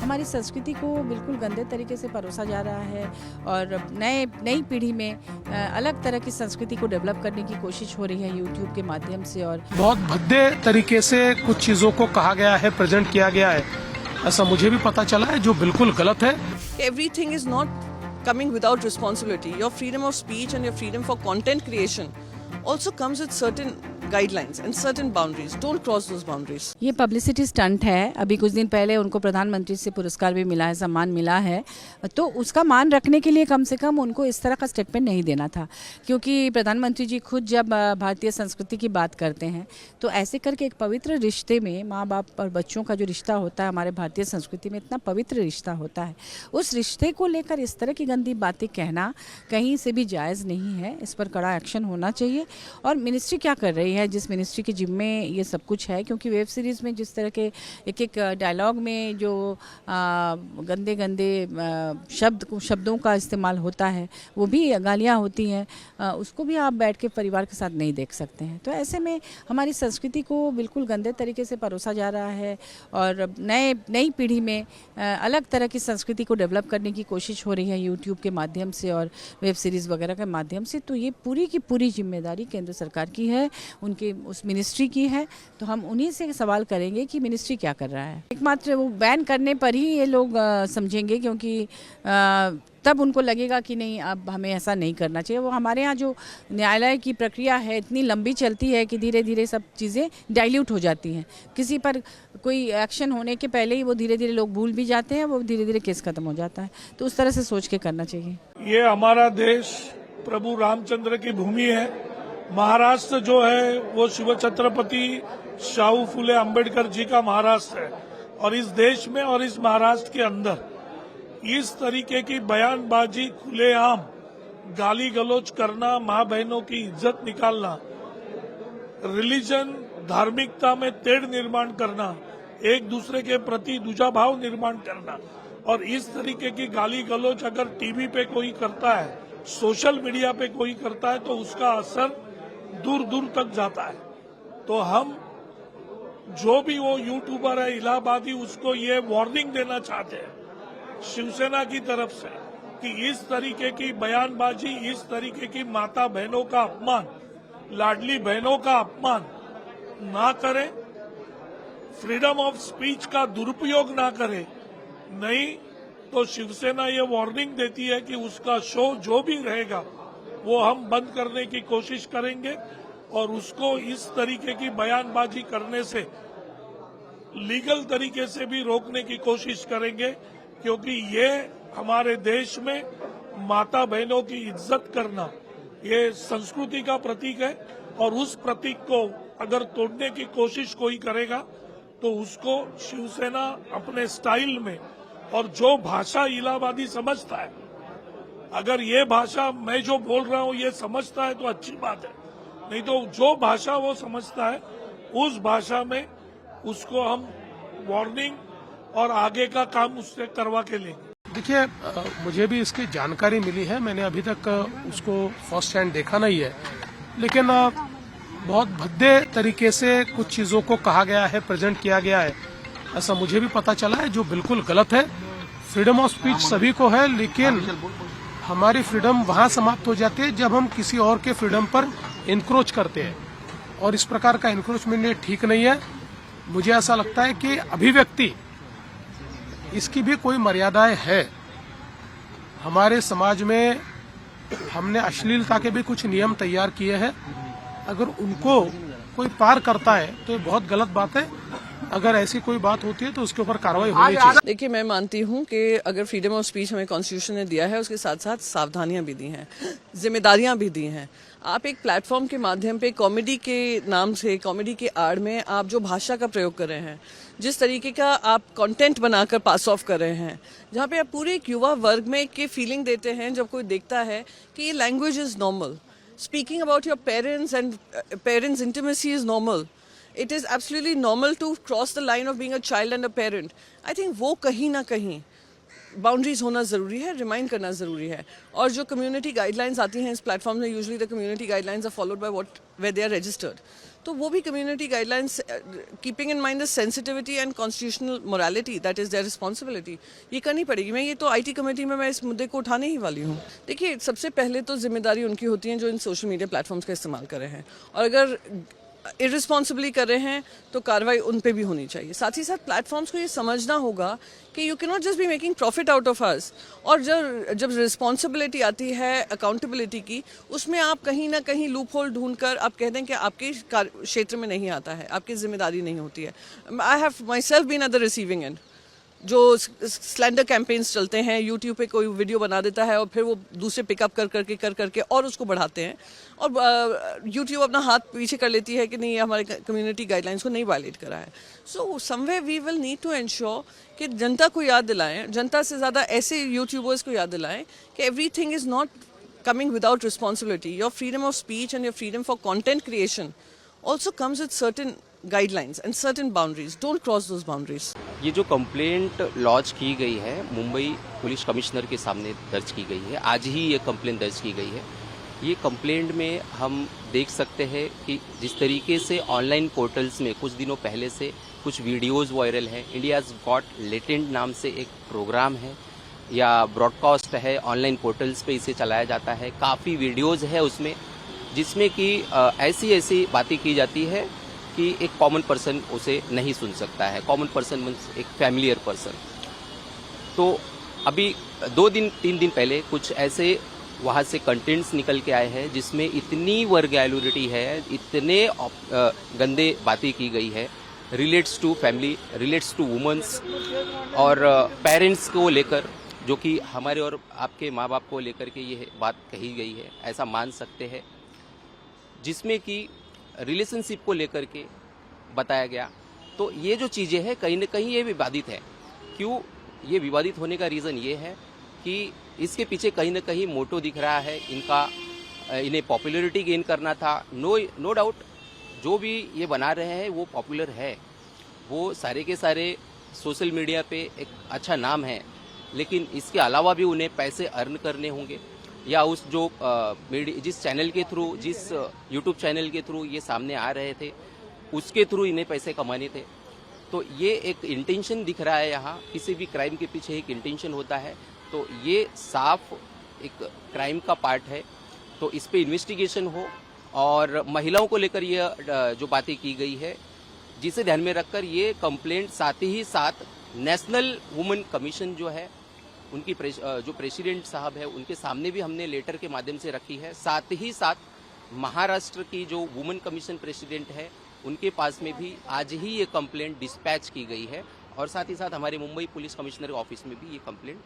हमारी संस्कृति को बिल्कुल गंदे तरीके से परोसा जा रहा है और नई पीढ़ी में अलग तरह की संस्कृति को डेवलप करने की कोशिश हो रही है यूट्यूब के माध्यम से। और बहुत भद्दे तरीके से कुछ चीजों को कहा गया है, प्रेजेंट किया गया है, ऐसा मुझे भी पता चला है, जो बिल्कुल गलत है। Everything is not coming without responsibility. Your freedom of speech and your freedom for content creation also comes with certain guidelines and certain boundaries. Don't cross those boundaries. ये पब्लिसिटी स्टंट है। अभी कुछ दिन पहले उनको प्रधानमंत्री से पुरस्कार भी मिला है, सम्मान मिला है, तो उसका मान रखने के लिए कम से कम उनको इस तरह का स्टेटमेंट नहीं देना था, क्योंकि प्रधानमंत्री जी खुद जब भारतीय संस्कृति की बात करते हैं तो ऐसे करके एक पवित्र रिश्ते में माँ बाप और बच्चों का जो रिश्ता होता है हमारे भारतीय संस्कृति में इतना पवित्र रिश्ता होता है, उस रिश्ते को लेकर इस तरह की गंदी बातें कहना कहीं से भी जायज़ नहीं है। इस पर कड़ा एक्शन होना चाहिए। और मिनिस्ट्री क्या कर रही है, जिस मिनिस्ट्री के जिम्मे ये सब कुछ है, क्योंकि वेब सीरीज़ में जिस तरह के एक डायलॉग में जो गंदे शब्दों का इस्तेमाल होता है, वो भी गालियाँ होती हैं, उसको भी आप बैठ के परिवार के साथ नहीं देख सकते हैं। तो ऐसे में हमारी संस्कृति को बिल्कुल गंदे तरीके से परोसा जा रहा है और नई पीढ़ी में अलग तरह की संस्कृति को डेवलप करने की कोशिश हो रही है यूट्यूब के माध्यम से और वेब सीरीज़ वगैरह के माध्यम से। तो ये पूरी की पूरी जिम्मेदारी केंद्र सरकार की है, उनके उस मिनिस्ट्री की है। तो हम उन्हीं से सवाल करेंगे कि मिनिस्ट्री क्या कर रहा है। एकमात्र वो बैन करने पर ही ये लोग समझेंगे, क्योंकि तब उनको लगेगा कि नहीं, अब हमें ऐसा नहीं करना चाहिए। वो हमारे यहाँ जो न्यायालय की प्रक्रिया है इतनी लंबी चलती है कि धीरे धीरे सब चीज़ें डाइल्यूट हो जाती हैं। किसी पर कोई एक्शन होने के पहले ही वो धीरे धीरे लोग भूल भी जाते हैं, वो धीरे धीरे केस खत्म हो जाता है। तो उस तरह से सोच के करना चाहिए। ये हमारा देश प्रभु रामचंद्र की भूमि है। महाराष्ट्र जो है वो शिव छत्रपति शाहू फुले अम्बेडकर जी का महाराष्ट्र है, और इस देश में और इस महाराष्ट्र के अंदर इस तरीके की बयानबाजी, खुलेआम गाली गलौज करना, माँ बहनों की इज्जत निकालना, रिलीजन धार्मिकता में तेढ़ निर्माण करना, एक दूसरे के प्रति दूजाभाव निर्माण करना, और इस तरीके की गाली गलौज अगर टीवी पे कोई करता है, सोशल मीडिया पे कोई करता है, तो उसका असर दूर दूर तक जाता है। तो हम जो भी वो यूट्यूबर है इलाहाबादी, उसको ये वार्निंग देना चाहते हैं शिवसेना की तरफ से कि इस तरीके की बयानबाजी, इस तरीके की माता बहनों का अपमान, लाडली बहनों का अपमान ना करें, फ्रीडम ऑफ स्पीच का दुरुपयोग ना करें। नहीं तो शिवसेना ये वार्निंग देती है कि उसका शो जो भी रहेगा वो हम बंद करने की कोशिश करेंगे, और उसको इस तरीके की बयानबाजी करने से लीगल तरीके से भी रोकने की कोशिश करेंगे, क्योंकि ये हमारे देश में माता बहनों की इज्जत करना ये संस्कृति का प्रतीक है, और उस प्रतीक को अगर तोड़ने की कोशिश कोई करेगा तो उसको शिवसेना अपने स्टाइल में, और जो भाषा इलाहाबादी समझता है, अगर ये भाषा मैं जो बोल रहा हूँ ये समझता है तो अच्छी बात है, नहीं तो जो भाषा वो समझता है उस भाषा में उसको हम वार्निंग और आगे का काम उससे करवा के लेंगे। देखिए, मुझे भी इसकी जानकारी मिली है, मैंने अभी तक उसको फर्स्ट हैंड देखा नहीं है, लेकिन बहुत भद्दे तरीके से कुछ चीजों को कहा गया है, प्रेजेंट किया गया है, ऐसा मुझे भी पता चला है, जो बिल्कुल गलत है। फ्रीडम ऑफ स्पीच सभी को है, लेकिन हमारी फ्रीडम वहां समाप्त हो जाती है जब हम किसी और के फ्रीडम पर इंक्रोच करते हैं, और इस प्रकार का इंक्रोचमेंट ठीक नहीं है। मुझे ऐसा लगता है कि अभिव्यक्ति, इसकी भी कोई मर्यादाएं है। हमारे समाज में हमने अश्लीलता के भी कुछ नियम तैयार किए हैं, अगर उनको कोई पार करता है तो ये बहुत गलत बात है। अगर ऐसी कोई बात होती है तो उसके ऊपर कार्रवाई होनी चाहिए। देखिए, मैं मानती हूँ कि अगर फ्रीडम ऑफ स्पीच हमें कॉन्स्टिट्यूशन ने दिया है, उसके साथ साथ सावधानियां भी दी हैं, जिम्मेदारियां भी दी हैं। आप एक प्लेटफॉर्म के माध्यम पे कॉमेडी के नाम से, कॉमेडी के आड़ में आप जो भाषा का प्रयोग कर रहे हैं, जिस तरीके का आप कंटेंट बनाकर पास ऑफ कर रहे हैं, जहाँ पे आप पूरे एक युवा वर्ग में एक फीलिंग देते हैं जब कोई देखता है कि ये language is normal, speaking about your parents and parents intimacy is normal, it is absolutely normal to cross the line of being a child and a parent. I think वो कहीं ना कहीं बाउंड्रीज होना ज़रूरी है, रिमाइंड करना ज़रूरी है। और जो कम्युनिटी गाइडलाइंस आती हैं इस प्लेटफॉर्म में, usually the community guidelines are followed by what where they are registered. तो वो भी community guidelines, keeping in mind the sensitivity and constitutional morality, that is their responsibility, ये करनी पड़ेगी। मैं ये तो आईटी कमेटी में मैं इस मुद्दे को उठाने ही वाली हूँ। देखिए, सबसे पहले तो जिम्मेदारी उनकी होती है जो इन सोशल मीडिया प्लेटफॉर्म्स का इस्तेमाल कर रहे हैं, और अगर इररिस्पॉन्सिबली कर रहे हैं तो कार्रवाई उन पे भी होनी चाहिए। साथ ही साथ प्लेटफॉर्म्स को ये समझना होगा कि you can not just be making profit out of us, और जब रिस्पॉन्सिबिलिटी आती है अकाउंटेबिलिटी की, उसमें आप कहीं ना कहीं लूप होल ढूंढ कर आप कह दें कि आपके क्षेत्र में नहीं आता है, आपकी जिम्मेदारी नहीं होती है। I have myself been at the receiving end, जो स्लैंडर कैंपेन्स चलते हैं, यूट्यूब पे कोई वीडियो बना देता है और फिर वो दूसरे पिकअप कर करके और उसको बढ़ाते हैं, और यूट्यूब अपना हाथ पीछे कर लेती है कि नहीं, हमारे कम्युनिटी गाइडलाइंस को नहीं वायलेट करा है। So somewhere we will need to ensure कि जनता को याद दिलाएं, जनता से ज़्यादा ऐसे यूट्यूबर्स को याद दिलाएं कि everything is not coming without responsibility. Your freedom of speech and your freedom for content creation also comes with certain guidelines and certain boundaries. Don't cross those boundaries. ये जो कंप्लेंट लॉन्च की गई है Mumbai police commissioner के सामने दर्ज की गई है, आज ही ये कंप्लेंट दर्ज की गई है। ये कंप्लेंट में हम देख सकते हैं कि जिस तरीके से ऑनलाइन पोर्टल्स में कुछ दिनों पहले से कुछ वीडियोस वायरल हैं, इंडियाज़ गॉट लेटेंट नाम से एक प्रोग्राम है या ब्रॉडकास्ट है, ऑनलाइन पोर्टल्स पे इसे चलाया जाता है। काफ़ी वीडियोस है उसमें जिसमें कि ऐसी बातें की जाती है कि एक कॉमन पर्सन उसे नहीं सुन सकता है। कॉमन पर्सन मीन्स एक फैमिलियर पर्सन। तो अभी 2-3 दिन पहले कुछ ऐसे वहाँ से कंटेंट्स निकल के आए हैं जिसमें इतनी वर्गैलिटी है, इतने गंदे बातें की गई है, relates to family, relates to women's और पेरेंट्स को लेकर, जो कि हमारे और आपके माँ बाप को लेकर के ये बात कही गई है, ऐसा मान सकते हैं, जिसमें कि रिलेशनशिप को लेकर के बताया गया। तो ये जो चीज़ें हैं कहीं ना कहीं ये विवादित है। क्यों ये विवादित होने का रीज़न ये है कि इसके पीछे कहीं ना कहीं मोटो दिख रहा है इनका, इन्हें पॉपुलैरिटी गेन करना था। नो डाउट जो भी ये बना रहे हैं वो पॉपुलर है, वो सारे के सारे सोशल मीडिया पे एक अच्छा नाम है, लेकिन इसके अलावा भी उन्हें पैसे अर्न करने होंगे, या उस जो जिस चैनल के थ्रू, जिस यूट्यूब चैनल के थ्रू ये सामने आ रहे थे उसके थ्रू इन्हें पैसे कमाने थे। तो ये एक इंटेंशन दिख रहा है यहाँ, किसी भी क्राइम के पीछे एक इंटेंशन होता है, तो ये साफ एक क्राइम का पार्ट है। तो इस पे इन्वेस्टिगेशन हो, और महिलाओं को लेकर ये जो बातें की गई है जिसे ध्यान में रखकर ये कंप्लेंट साथ ही साथ नेशनल वुमेन कमीशन जो है उनकी जो प्रेसिडेंट साहब है उनके सामने भी हमने लेटर के माध्यम से रखी है। साथ ही साथ महाराष्ट्र की जो वुमेन कमीशन प्रेसिडेंट है उनके पास में भी आज ही ये कंप्लेंट डिस्पैच की गई है, और साथ ही साथ हमारे मुंबई पुलिस कमिश्नर ऑफिस में भी ये कंप्लेंट